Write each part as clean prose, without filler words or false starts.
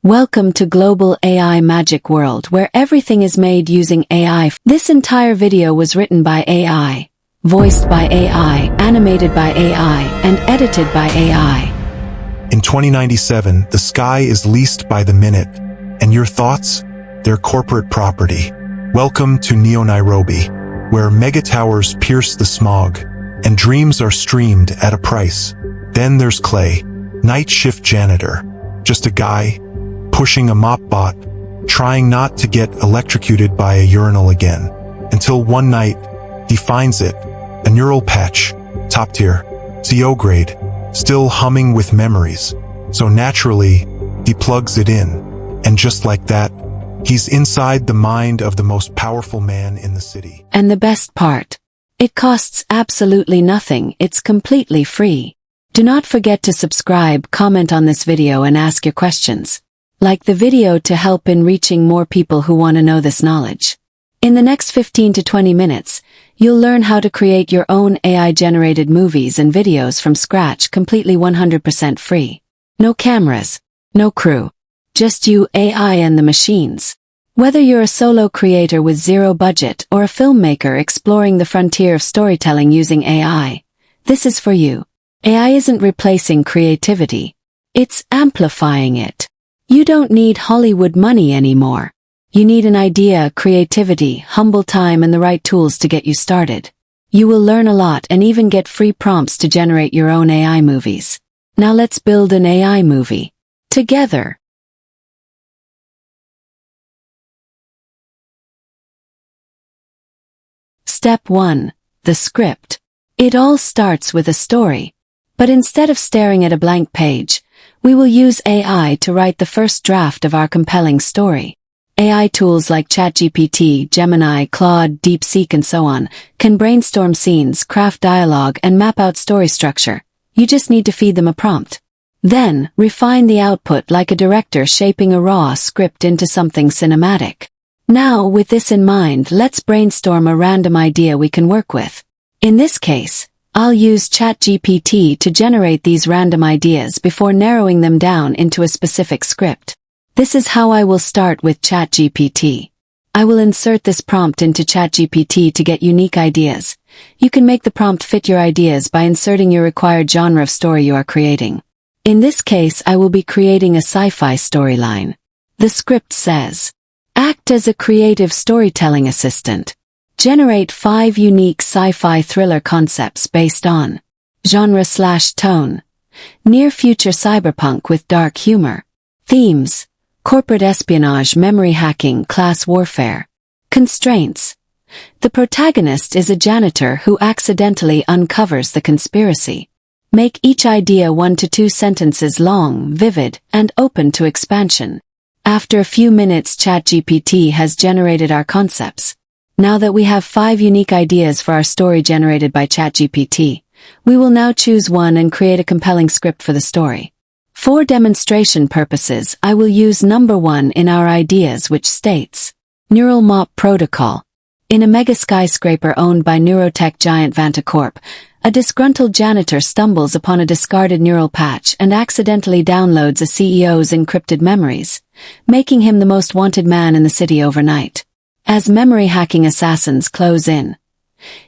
Welcome to Global AI Magic World, where everything is made using AI. This entire video was written by AI, voiced by AI, animated by AI, and edited by AI. In 2097, the sky is leased by the minute, and your thoughts? They're corporate property. Welcome to Neo Nairobi, where megatowers pierce the smog, and dreams are streamed at a price. Then there's Clay, night shift janitor, just a guy pushing a mop bot, trying not to get electrocuted by a urinal again, until one night, he finds it, a neural patch, top tier, CO grade, still humming with memories. So naturally, he plugs it in, and just like that, he's inside the mind of the most powerful man in the city. And the best part, it costs absolutely nothing. It's completely free. Do not forget to subscribe, comment on this video, and ask your questions. Like the video to help in reaching more people who want to know this knowledge. In the next 15 to 20 minutes, you'll learn how to create your own AI-generated movies and videos from scratch, completely 100% free. No cameras, no crew. Just you, AI, and the machines. Whether you're a solo creator with zero budget or a filmmaker exploring the frontier of storytelling using AI, this is for you. AI isn't replacing creativity. It's amplifying it. You don't need Hollywood money anymore. You need an idea, creativity, humble time, and the right tools to get you started. You will learn a lot and even get free prompts to generate your own AI movies. Now let's build an AI movie together. Step 1. The script. It all starts with a story. But instead of staring at a blank page, we will use AI to write the first draft of our compelling story. AI tools like ChatGPT, Gemini, Claude, DeepSeek, and so on can brainstorm scenes, craft dialogue, and map out story structure. You just need to feed them a prompt. Then, refine the output like a director shaping a raw script into something cinematic. Now, with this in mind, let's brainstorm a random idea we can work with. In this case, I'll use ChatGPT to generate these random ideas before narrowing them down into a specific script. This is how I will start with ChatGPT. I will insert this prompt into ChatGPT to get unique ideas. You can make the prompt fit your ideas by inserting your required genre of story you are creating. In this case, I will be creating a sci-fi storyline. The script says, act as a creative storytelling assistant. Generate 5 unique sci-fi thriller concepts based on genre/tone, near-future cyberpunk with dark humor, themes, corporate espionage, memory hacking, class warfare, constraints. The protagonist is a janitor who accidentally uncovers the conspiracy. Make each idea 1 to 2 sentences long, vivid, and open to expansion. After a few minutes, ChatGPT has generated our concepts. Now that we have 5 unique ideas for our story generated by ChatGPT, we will now choose one and create a compelling script for the story. For demonstration purposes, I will use number 1 in our ideas, which states, Neural Mop Protocol. In a mega skyscraper owned by neurotech giant Vantacorp, a disgruntled janitor stumbles upon a discarded neural patch and accidentally downloads a CEO's encrypted memories, making him the most wanted man in the city overnight. As memory hacking assassins close in,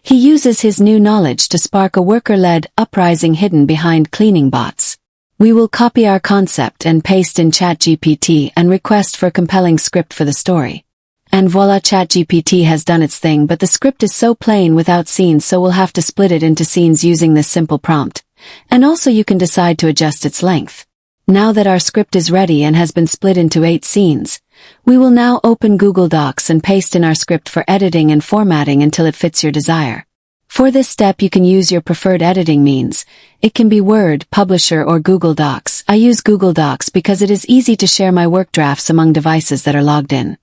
he uses his new knowledge to spark a worker-led uprising hidden behind cleaning bots. We will copy our concept and paste in ChatGPT and request for a compelling script for the story. And voila, ChatGPT has done its thing, but the script is so plain without scenes, so we'll have to split it into scenes using this simple prompt. And also you can decide to adjust its length. Now that our script is ready and has been split into 8 scenes, we will now open Google Docs and paste in our script for editing and formatting until it fits your desire. For this step, you can use your preferred editing means. It can be Word, Publisher, or Google Docs. I use Google Docs because it is easy to share my work drafts among devices that are logged in.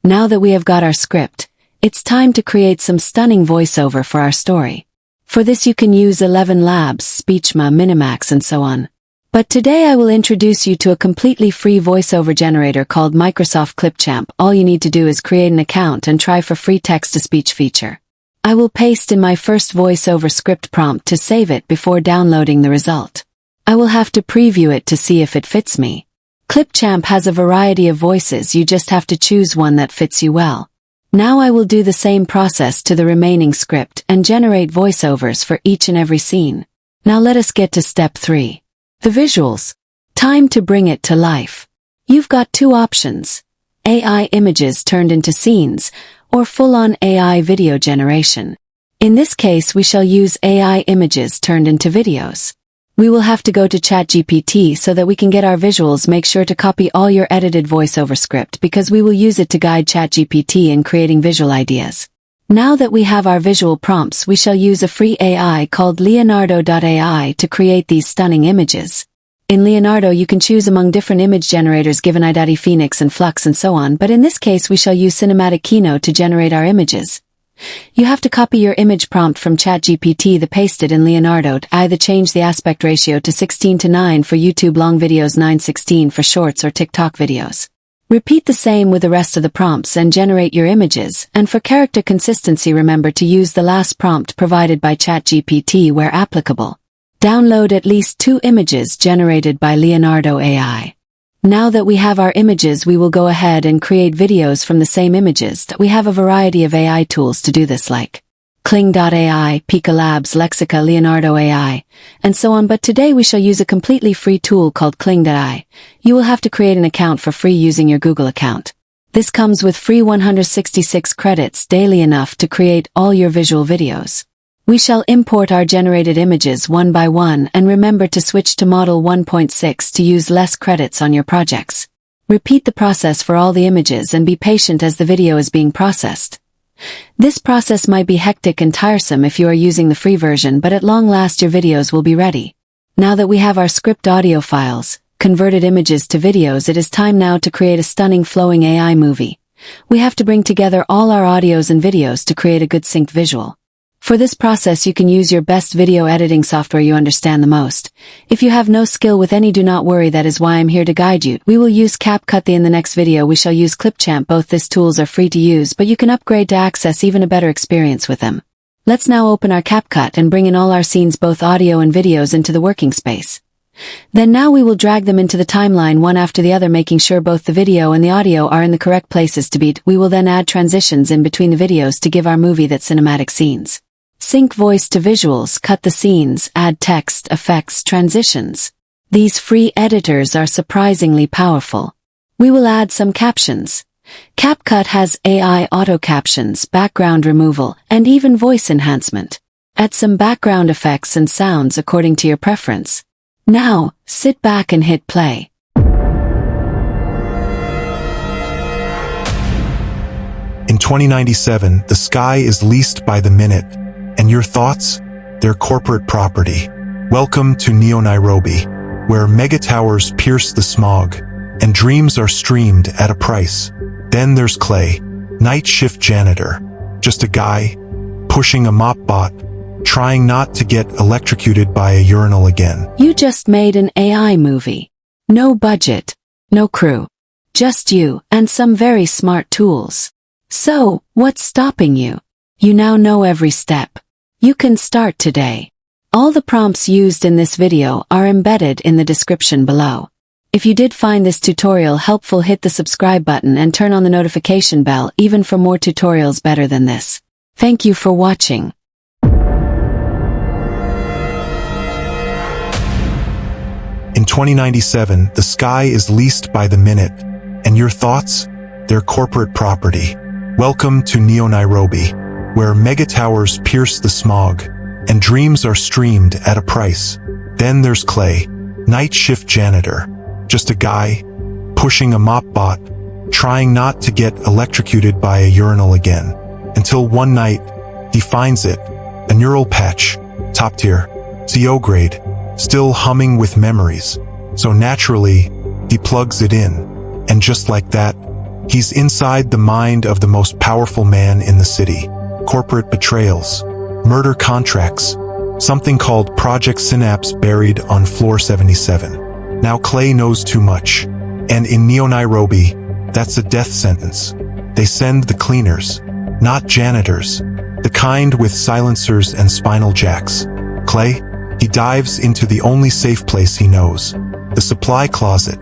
Now that we have got our script, it's time to create some stunning voiceover for our story. For this you can use 11 Labs, Speechma, Minimax, and so on. But today I will introduce you to a completely free voiceover generator called Microsoft Clipchamp. All you need to do is create an account and try for free text-to-speech feature. I will paste in my first voiceover script prompt to save it before downloading the result. I will have to preview it to see if it fits me. Clipchamp has a variety of voices, you just have to choose one that fits you well. Now I will do the same process to the remaining script and generate voiceovers for each and every scene. Now let us get to step 3. The visuals. Time to bring it to life. You've got two options: AI images turned into scenes, or full-on AI video generation. In this case, we shall use AI images turned into videos. We will have to go to ChatGPT so that we can get our visuals. Make sure to copy all your edited voiceover script because we will use it to guide ChatGPT in creating visual ideas. Now that we have our visual prompts, we shall use a free AI called Leonardo.ai to create these stunning images. In Leonardo, you can choose among different image generators given Idati Phoenix and Flux and so on, but in this case we shall use Cinematic Keynote to generate our images. You have to copy your image prompt from ChatGPT, paste it in Leonardo, either change the aspect ratio to 16:9 for YouTube long videos, 9:16 for shorts or TikTok videos. Repeat the same with the rest of the prompts and generate your images, and for character consistency remember to use the last prompt provided by ChatGPT where applicable. Download at least 2 images generated by Leonardo AI. Now that we have our images, we will go ahead and create videos from the same images. We have a variety of AI tools to do this, like Kling.ai, Pika Labs, Lexica, Leonardo AI, and so on, but today we shall use a completely free tool called Kling.ai. You will have to create an account for free using your Google account. This comes with free 166 credits daily, enough to create all your visual videos. We shall import our generated images one by one, and remember to switch to Model 1.6 to use less credits on your projects. Repeat the process for all the images and be patient as the video is being processed. This process might be hectic and tiresome if you are using the free version, but at long last your videos will be ready. Now that we have our script audio files, converted images to videos, it is time now to create a stunning flowing AI movie. We have to bring together all our audios and videos to create a good synced visual. For this process you can use your best video editing software you understand the most. If you have no skill with any, do not worry, that is why I'm here to guide you. We will use CapCut. In the next video we shall use Clipchamp. Both these tools are free to use, but you can upgrade to access even a better experience with them. Let's now open our CapCut and bring in all our scenes, both audio and videos, into the working space. Then now we will drag them into the timeline one after the other, making sure both the video and the audio are in the correct places to be. We will then add transitions in between the videos to give our movie that cinematic scenes. Sync voice to visuals, cut the scenes, add text, effects, transitions. These free editors are surprisingly powerful. We will add some captions. CapCut has AI auto captions, background removal, and even voice enhancement. Add some background effects and sounds according to your preference. Now, sit back and hit play. In 2097, the sky is leased by the minute. And your thoughts? They're corporate property. Welcome to Neo Nairobi, where megatowers pierce the smog, and dreams are streamed at a price. Then there's Clay, night shift janitor. Just a guy, pushing a mop bot, trying not to get electrocuted by a urinal again. You just made an AI movie. No budget, no crew. Just you, and some very smart tools. So, what's stopping you? You now know every step. You can start today. All the prompts used in this video are embedded in the description below. If you did find this tutorial helpful, hit the subscribe button and turn on the notification bell even for more tutorials better than this. Thank you for watching. In 2097, the sky is leased by the minute. And your thoughts? They're corporate property. Welcome to Neo Nairobi, where megatowers pierce the smog, and dreams are streamed at a price. Then there's Clay, night shift janitor. Just a guy, pushing a mop bot, trying not to get electrocuted by a urinal again. Until one night, he finds it, a neural patch, top tier, CO grade, still humming with memories. So naturally, he plugs it in, and just like that, he's inside the mind of the most powerful man in the city. Corporate betrayals, murder contracts, something called Project Synapse buried on floor 77. Now Clay knows too much, and in Neo Nairobi, that's a death sentence. They send the cleaners, not janitors, the kind with silencers and spinal jacks. Clay, he dives into the only safe place he knows, the supply closet.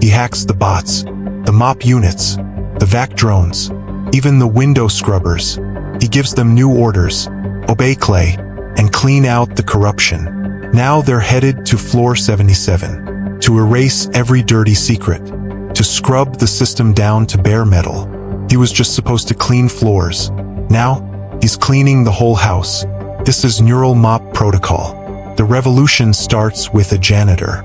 He hacks the bots, the mop units, the vac drones, even the window scrubbers. He gives them new orders, obey Clay, and clean out the corruption. Now they're headed to floor 77, to erase every dirty secret, to scrub the system down to bare metal. He was just supposed to clean floors. Now, he's cleaning the whole house. This is neural mop protocol. The revolution starts with a janitor.